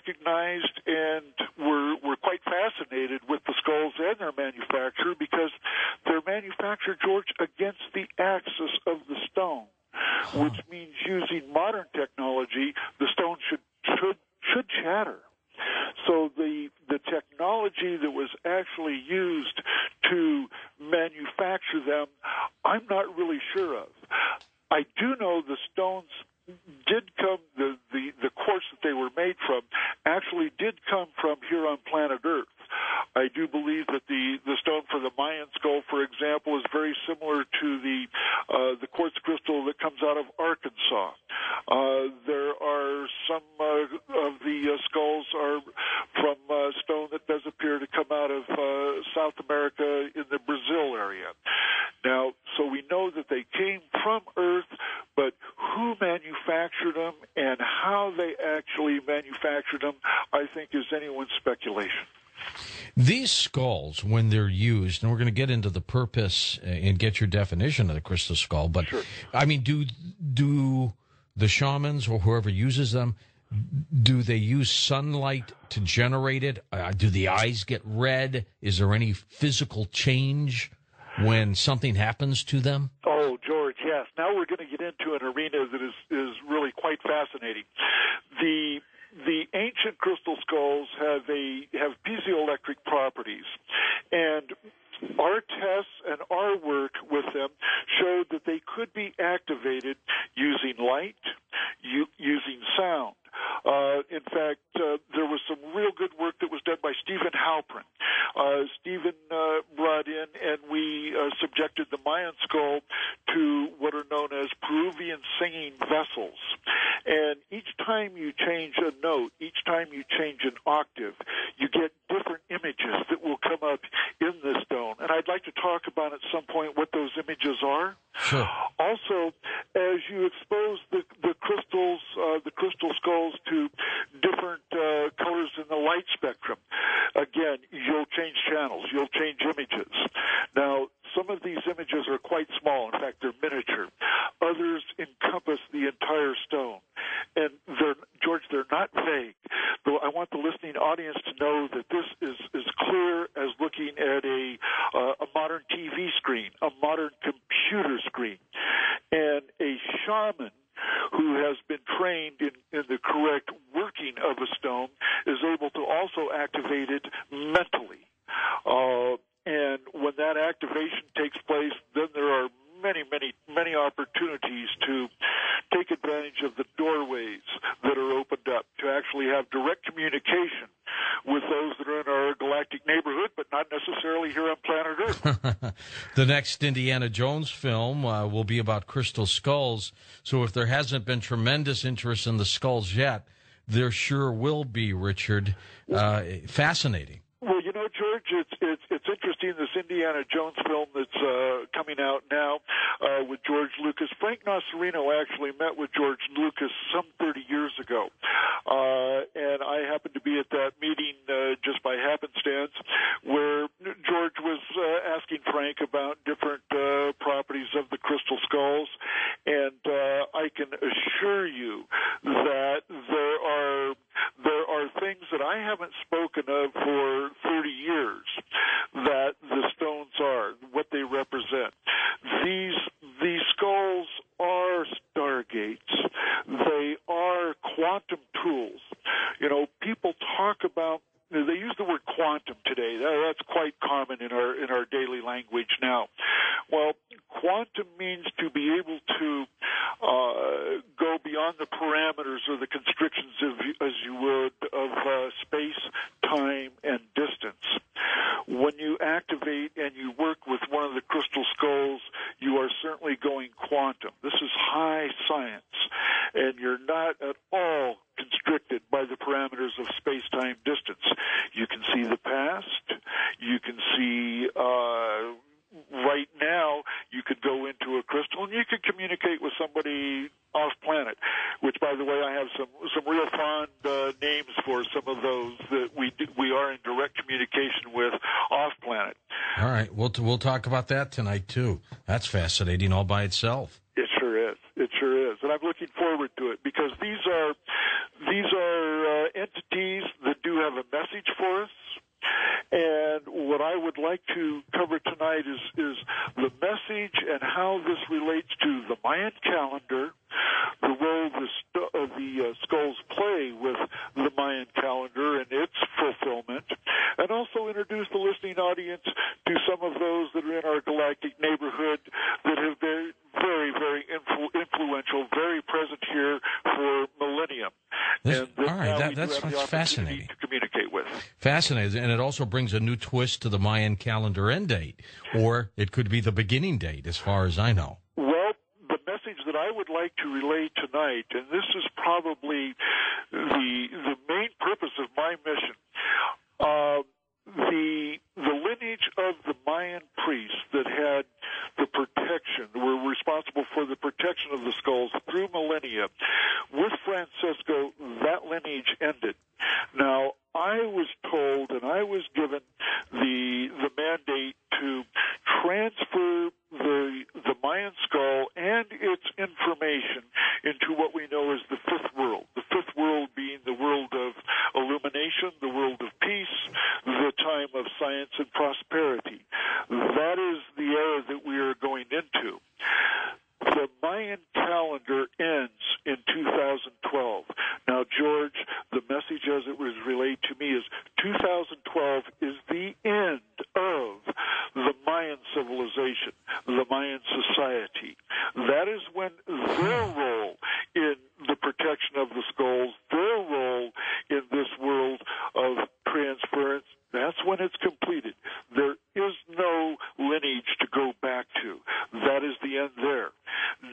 recognized and were quite fascinated with the skulls and their manufacture because they're manufactured, George, against the axis of the stone, which means using modern technology, the stone should shatter. So the technology that was actually used to manufacture them, I'm not really sure of. I do know the stones did come, the quartz that they were made from actually did come from here on planet Earth. I do believe that the stone for the Mayan skull, for example, is very similar to the quartz crystal that comes out of Arkansas. There are some of the skulls are from stone that does appear to come out of South America in the Brazil area. Now, so we know that they came from Earth, but who manufactured them and how they actually manufactured them, I think, is anyone's speculation. These skulls, when they're used, and we're going to get into the purpose and get your definition of the crystal skull, but sure. I mean, do the shamans or whoever uses them, do they use sunlight to generate it? Do the eyes get red? Is there any physical change when something happens to them? Oh, George, yes. Now we're going to get into an arena that is really quite fascinating. The ancient crystal skulls have piezoelectric properties, and our tests and our work with them showed that they could be activated using light, using sound. In fact, there was some real good work that was done by Stephen Halpern. Stephen brought in, and we subjected the Mayan skull to what are known as Peruvian singing vessels. And each time you change a note, each time you change an octave, you get different images that will come up in the stone. And I'd like to talk about at some point what those images are. Sure. Also, as you expose the crystal skulls to different colors in the light spectrum, again, you'll change channels, you'll change images. Now, some of these images are quite small. In fact, they're miniature. Others encompass the entire stone. And they're not vague. Though I want the listening audience to know that this is as clear as looking at a modern TV screen, a modern computer screen. And a shaman who has been trained in the correct working of a stone is able to also activate it mentally. And when that activation takes place, then there are many opportunities to take advantage of the doorways that are opened up to actually have direct communication with those that are in our galactic neighborhood, but not necessarily here on planet Earth. The next Indiana Jones film will be about crystal skulls, so if there hasn't been tremendous interest in the skulls yet, there sure will be, Richard. Fascinating. Well, George, it's interesting, this Indiana Jones film that's coming out now with George Lucas. Frank Nocerino actually met with George Lucas some 30 years ago, and I happened to be at that meeting just by happenstance, where George was asking Frank about different properties of the crystal skulls, and I can assure you that there are things that I haven't spoken of for 30 years that the stones are, what they represent. These skulls are stargates. They are quantum tools. People talk about, they use the word quantum today. That's quite common in our daily language now. Well, quantum means to be able to go beyond the parameters or the constrictions, as you would, of space, time, and distance. When you activate and you work with one of the crystal skulls, you are certainly going quantum. This is high science, and you're not at all constricted by the parameters of space-time distance. You can see the past. You can see right now, you could go into a crystal and you could communicate with somebody off planet, which, by the way, I have some real fond names for some of those that we are in direct communication with off planet. All right, we'll talk about that tonight too. That's fascinating all by itself. It sure is. It sure is, and I'm looking forward to it because these are entities message for us. And what I would like to cover tonight is the message and how this relates to the Mayan calendar, the role the skulls play with the Mayan calendar and its fulfillment, and also introduce the listening audience to some of those that are in our galactic neighborhood that have been very, very influential, very present here for millennium. That's fascinating. To communicate with. Fascinating, and it also brings a new twist to the Mayan calendar end date, or it could be the beginning date, as far as I know. Well, the message that I would like to relay tonight, and this is probably the main purpose of my mission, the lineage of the Mayan priests that had the protection, were responsible for the protection of the skulls through millennia. With Francisco, that lineage ended. Now, I was told and I was given the mandate to transfer the Mayan skull and its information into what we know as the fifth world. The fifth world being the world of illumination, the world of peace, the time of science and prosperity. That is the era that we are going into. The Mayan calendar ends in 2012. Now, George, the message as it was relayed to me is 2012 is the end of the Mayan civilization, the Mayan society. That is when their role in the protection of the skulls, their role in this world of transference, that's when it's completed. There is no lineage to go back to. That is the end there.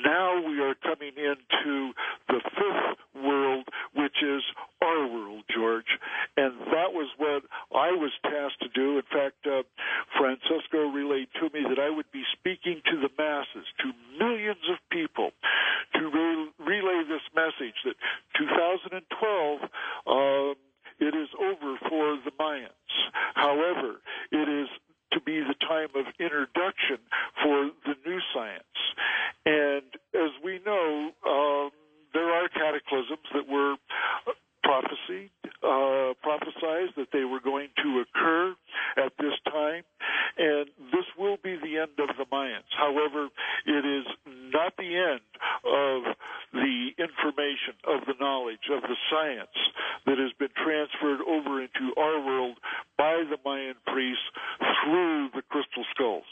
Now we are coming into the fifth world, which is our world, George. And that was what I was tasked to do. In fact, Francisco relayed to me that I would be speaking to the masses, to millions of people, to relay this message that 2012, it is over for the Mayans. However, it is to be the time of introduction for the new science. And as we know, there are cataclysms that were prophesized that they were going to occur at this time, and this will be the end of the Mayans. However, it is not the end of the information, of the knowledge, of the science that has been transferred over into our world by the Mayan priests through the crystal skulls.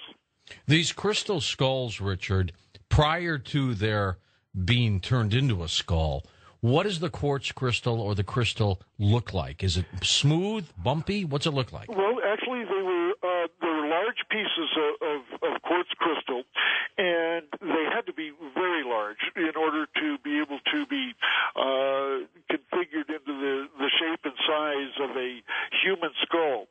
These crystal skulls, Richard, prior to their being turned into a skull, what does the quartz crystal or the crystal look like? Is it smooth, bumpy? What's it look like? Well, actually, they were large pieces of quartz crystal, and they had to be very large in order to be able to be configured into the shape and size of a human skull.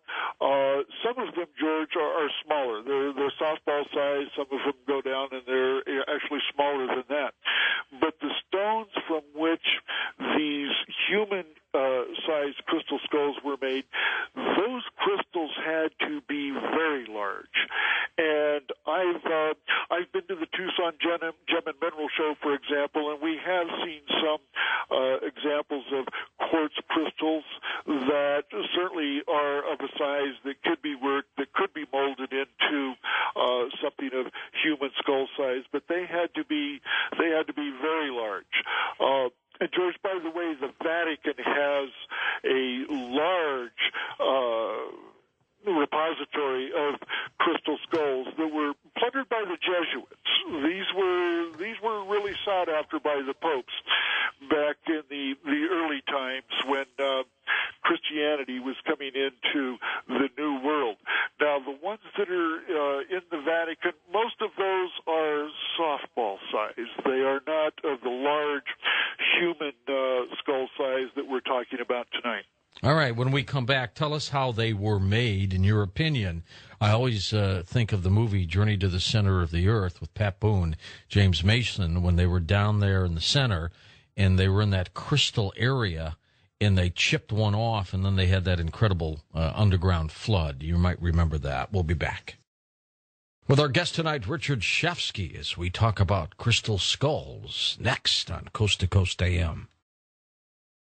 Some of them, George, are smaller. They're softball size. Some of them go down, and they're actually smaller than that. But the stones from which these human-sized crystal skulls were made, those crystals had to be very large. And I've been to the Tucson Gem and Mineral Show, for example, and we have seen some examples of quartz crystals that certainly are of a size that could be worked, that could be molded into something of human skull size, but they had to be very large. And George, by the way, the Vatican has a large repository of crystal skulls that were plundered by the Jesuits. These were really sought after by the popes back in the early times when Christianity was coming into the New World. Now, the ones that are in the Vatican, most of those are softball size. They are not of the large human skull size that we're talking about tonight. All right, when we come back, tell us how they were made, in your opinion. I always think of the movie Journey to the Center of the Earth with Pat Boone, James Mason, when they were down there in the center, and they were in that crystal area, and they chipped one off, and then they had that incredible underground flood. You might remember that. We'll be back with our guest tonight, Richard Shafsky, as we talk about crystal skulls, next on Coast to Coast AM.